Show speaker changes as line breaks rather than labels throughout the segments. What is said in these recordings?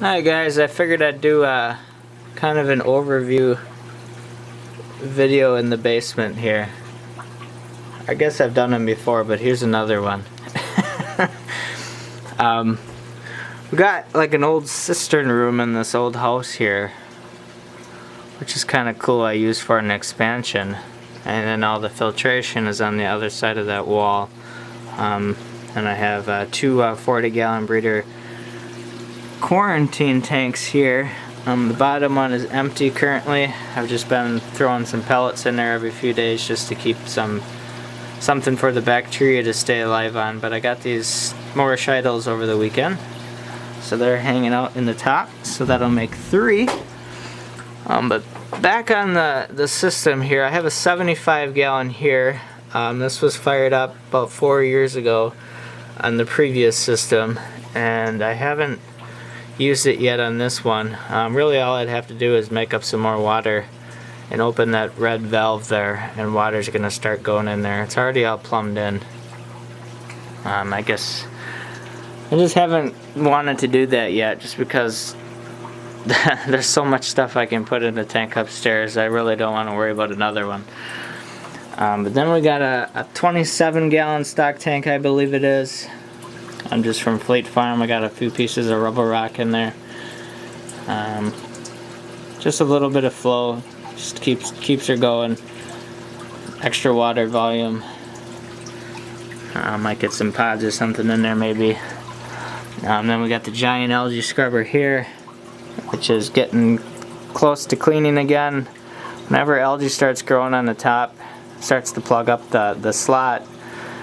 Hi guys, I figured I'd do kind of an overview video in the basement here. I guess I've done them before, but here's another one. We got like an old cistern room in this old house here, which is kind of cool. I use for an expansion, and then all the filtration is on the other side of that wall. And I have two 40-gallon breeder quarantine tanks here. The bottom one is empty currently. I've just been throwing some pellets in there every few days just to keep something for the bacteria to stay alive on. But I got these morascheidals over the weekend, so they're hanging out in the top, so that'll make 3. But back on the system here, I have a 75-gallon here. This was fired up about 4 years ago on the previous system, and I haven't used it yet on this one. Really all I'd have to do is make up some more water and open that red valve there, and water's gonna start going in there. It's already all plumbed in. I guess I just haven't wanted to do that yet, just because there's so much stuff I can put in the tank upstairs. I really don't want to worry about another one. But then we got a 27-gallon stock tank, I believe it is. I'm just from Fleet Farm. I got a few pieces of rubber rock in there. Just a little bit of flow, just keeps her going. Extra water volume. Might get some pods or something in there maybe. Then we got the giant algae scrubber here, which is getting close to cleaning again. Whenever algae starts growing on the top, starts to plug up the slot,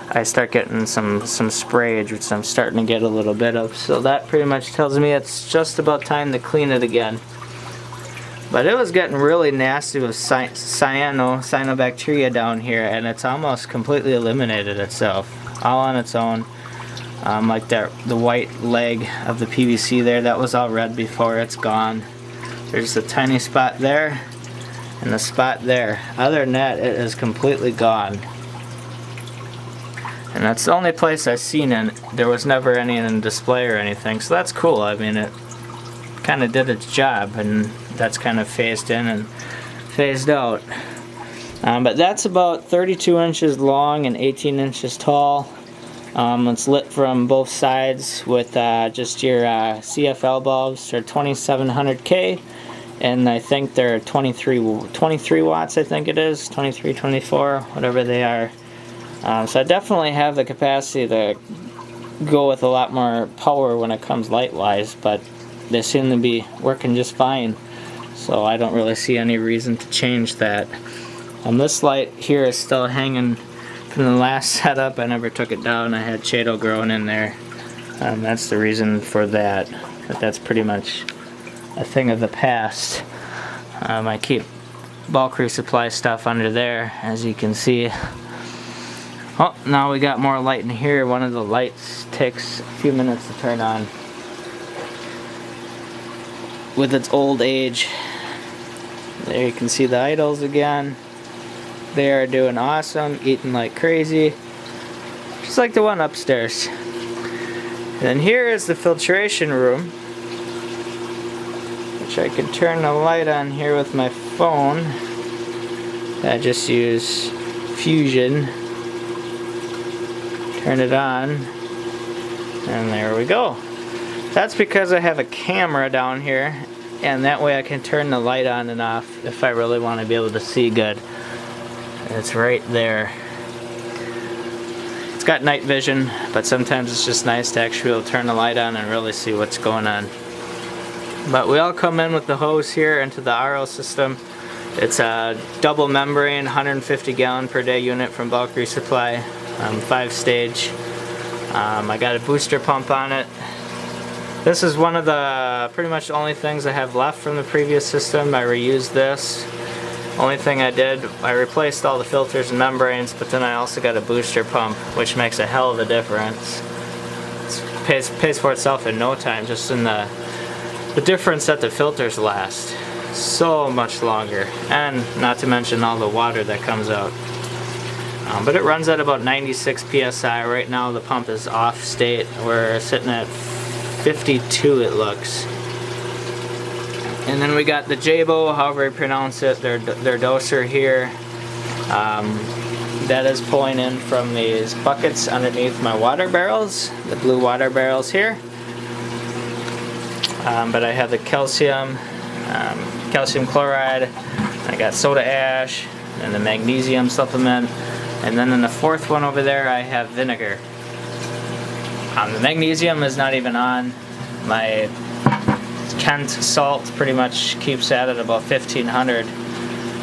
I start getting some sprayage, which I'm starting to get a little bit of. So that pretty much tells me it's just about time to clean it again. But it was getting really nasty with cyanobacteria down here, and it's almost completely eliminated itself, all on its own. Like the white leg of the PVC there, that was all red before, it's gone. There's a tiny spot there, and the spot there. Other than that, it is completely gone. And that's the only place I've seen it. There was never any in display or anything, so that's cool. I mean, it kind of did its job, and that's kind of phased in and phased out. But that's about 32 inches long and 18 inches tall. It's lit from both sides with just your CFL bulbs. They're 2700K, and I think they're 23 watts, I think it is, 23, 24, whatever they are. So I definitely have the capacity to go with a lot more power when it comes light-wise, but they seem to be working just fine, so I don't really see any reason to change that. This light here is still hanging from the last setup. I never took it down. I had shado growing in there. That's the reason for that, but that's pretty much a thing of the past. I keep bulk resupply stuff under there, as you can see. Oh, now we got more light in here. One of the lights takes a few minutes to turn on with its old age. There you can see the idols again. They are doing awesome, eating like crazy, just like the one upstairs. And then here is the filtration room, which I can turn the light on here with my phone. I just use Fusion. Turn it on, and there we go. That's because I have a camera down here, and that way I can turn the light on and off if I really want to be able to see good. It's right there. It's got night vision, but sometimes it's just nice to actually be able to turn the light on and really see what's going on. But we all come in with the hose here into the RO system. It's a double membrane, 150-gallon per day unit from bulk resupply. 5-stage. I got a booster pump on it. This is one of the pretty much the only things I have left from the previous system. I reused this. Only thing I did, I replaced all the filters and membranes, but then I also got a booster pump, which makes a hell of a difference. It pays for itself in no time, just in the difference that the filters last so much longer, and not to mention all the water that comes out. But it runs at about 96 psi. Right now the pump is off state. We're sitting at 52, it looks. And then we got the Jabo, however you pronounce it, their doser here. That is pulling in from these buckets underneath my water barrels, the blue water barrels here. But I have the calcium chloride, I got soda ash, and the magnesium supplement. And then in the fourth one over there, I have vinegar. The magnesium is not even on. My Kent salt pretty much keeps that at about 1500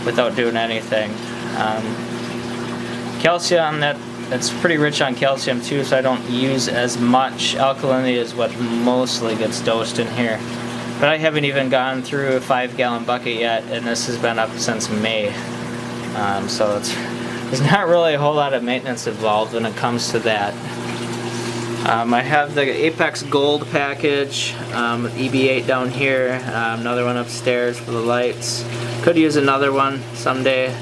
without doing anything. Calcium, that's pretty rich on calcium too, so I don't use as much. Alkalinity is what mostly gets dosed in here. But I haven't even gone through a 5-gallon bucket yet, and this has been up since May. So there's not really a whole lot of maintenance involved when it comes to that. I have the Apex Gold package with EB8 down here, another one upstairs for the lights. Could use another one someday.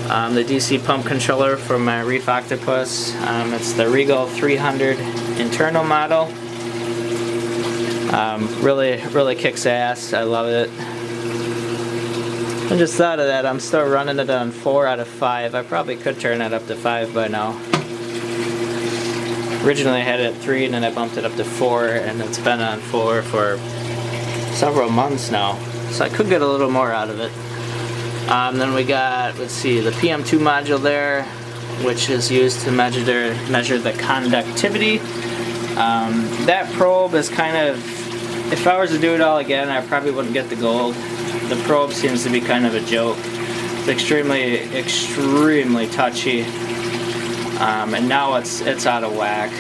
The DC pump controller for my Reef Octopus. It's the Regal 300 internal model. Really kicks ass. I love it. I just thought of that. I'm still running it on 4 out of 5. I probably could turn it up to 5 by now. Originally I had it at 3 and then I bumped it up to 4, and it's been on 4 for several months now. So I could get a little more out of it. Then we got, let's see, the PM2 module there, which is used to measure the conductivity. That probe is kind of, if I was to do it all again, I probably wouldn't get the gold. The probe seems to be kind of a joke. It's extremely touchy. And now it's out of whack.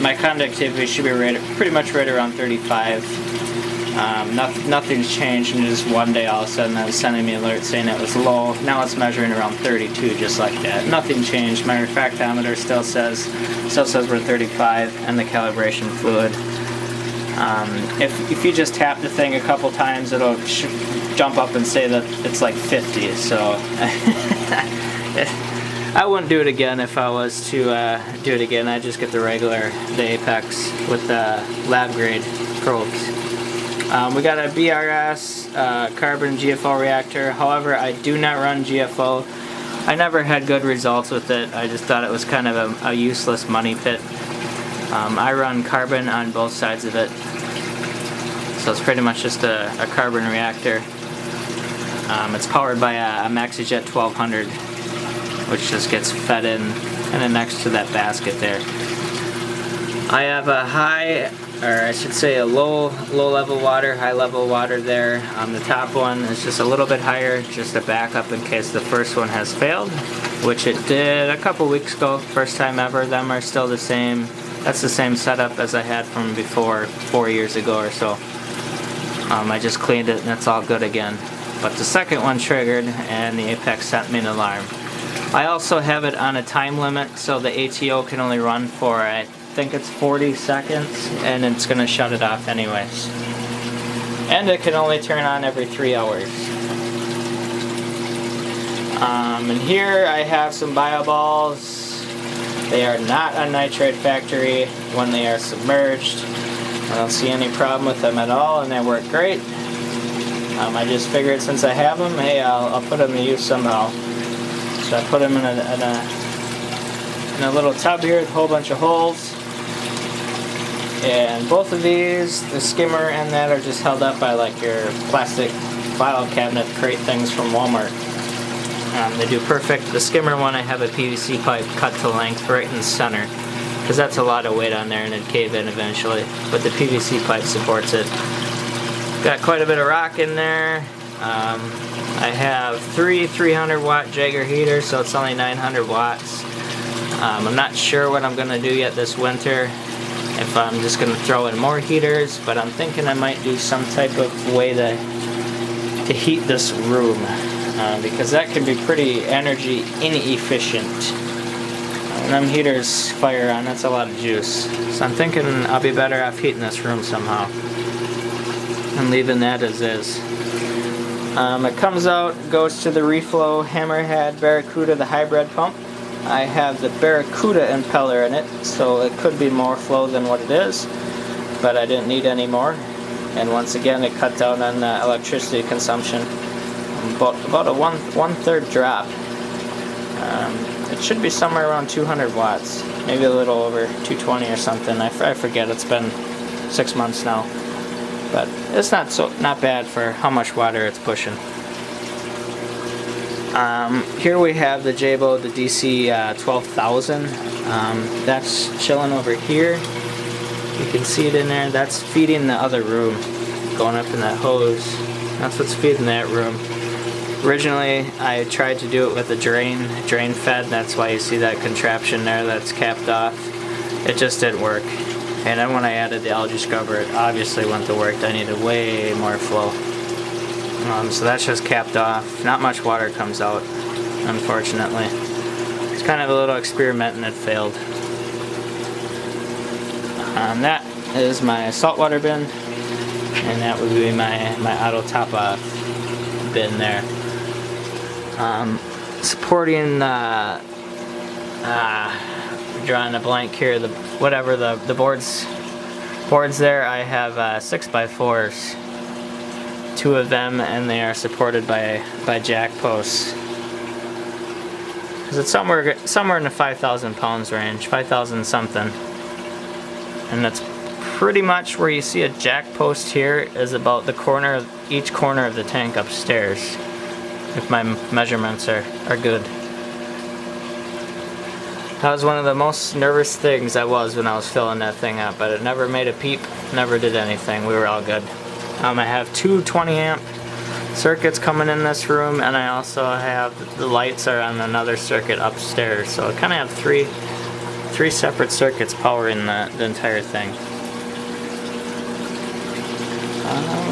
My conductivity should be pretty much right around 35. Nothing's changed, and just one day all of a sudden I was sending me an alert saying it was low. Now it's measuring around 32, just like that. Nothing changed. My refractometer still says we're 35, and the calibration fluid. If you just tap the thing a couple times, it'll jump up and say that it's like 50. So I wouldn't do it again if I was to do it again. I'd just get the Apex with the lab grade probes. We got a BRS carbon GFO reactor. However, I do not run GFO. I never had good results with it. I just thought it was kind of a useless money pit. I run carbon on both sides of it. So it's pretty much just a carbon reactor. It's powered by a MaxiJet 1200, which just gets fed in kind of next to that basket there. I have a high, or I should say a low level water, high level water there. The top one is just a little bit higher, just a backup in case the first one has failed, which it did a couple weeks ago, first time ever. Them are still the same. That's the same setup as I had from before, 4 years ago or so. I just cleaned it and it's all good again. But the second one triggered and the Apex sent me an alarm. I also have it on a time limit, so the ATO can only run for, I think it's 40 seconds, and it's going to shut it off anyways. And it can only turn on every 3 hours. And here I have some BioBalls. They are not a nitrate factory when they are submerged. I don't see any problem with them at all, and they work great. I just figured since I have them, hey, I'll put them to use somehow. So I put them in a little tub here with a whole bunch of holes. And both of these, the skimmer and that, are just held up by like your plastic file cabinet crate things from Walmart. They do perfect. The skimmer one, I have a PVC pipe cut to length right in the center, because that's a lot of weight on there and it'd cave in eventually. But the PVC pipe supports it. Got quite a bit of rock in there. I have 3 300 watt Jaeger heaters, so it's only 900 watts. I'm not sure what I'm going to do yet this winter, if I'm just going to throw in more heaters, but I'm thinking I might do some type of way to heat this room, because that can be pretty energy inefficient. When them heaters fire on, that's a lot of juice. So I'm thinking I'll be better off heating this room somehow and leaving that as is. It comes out, goes to the Reflow Hammerhead Barracuda, the hybrid pump. I have the Barracuda impeller in it, so it could be more flow than what it is, but I didn't need any more. and once again it cut down on electricity consumption. About a one-third drop. It should be somewhere around 200 watts, maybe a little over 220 or something. I forget. It's been 6 months now, but it's not bad for how much water it's pushing. Here we have the Jabo, the DC 12,000. That's chilling over here. You can see it in there. That's feeding the other room, going up in that hose. That's what's feeding that room. Originally, I tried to do it with a drain fed. That's why you see that contraption there that's capped off. It just didn't work. And then when I added the algae scrubber, it obviously wouldn't have worked. I needed way more flow. So that's just capped off. Not much water comes out, unfortunately. It's kind of a little experiment and it failed. That is my saltwater bin, and that would be my auto top off bin there. Supporting drawing a blank here, the boards there, I have 6x4s, 2 of them, and they are supported by jack posts. Because it's somewhere in the 5,000 pounds range, 5,000 something, and that's pretty much where you see a jack post here is about each corner of the tank upstairs, if my measurements are good. That was one of the most nervous things I was when I was filling that thing up, but it never made a peep, never did anything. We were all good. I have 2 20 amp circuits coming in this room, and I also have the lights are on another circuit upstairs, so I kind of have three separate circuits powering the entire thing.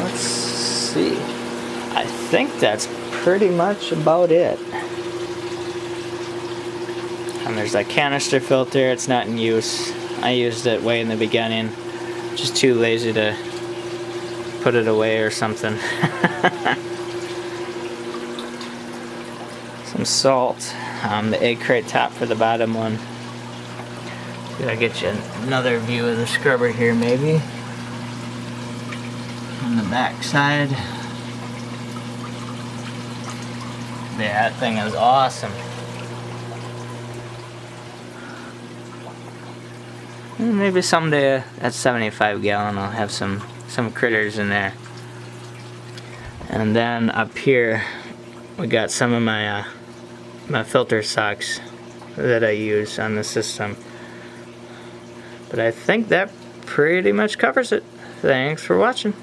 Let's see. I think that's pretty much about it. And there's that canister filter. It's not in use. I used it way in the beginning. Just too lazy to put it away or something. Some salt. The egg crate top for the bottom one. Gotta get you another view of the scrubber here, maybe. On the back side. Yeah, that thing is awesome. Maybe someday at 75 gallon I'll have some critters in there. And then up here we got some of my my filter socks that I use on the system. But I think that pretty much covers it. Thanks for watching.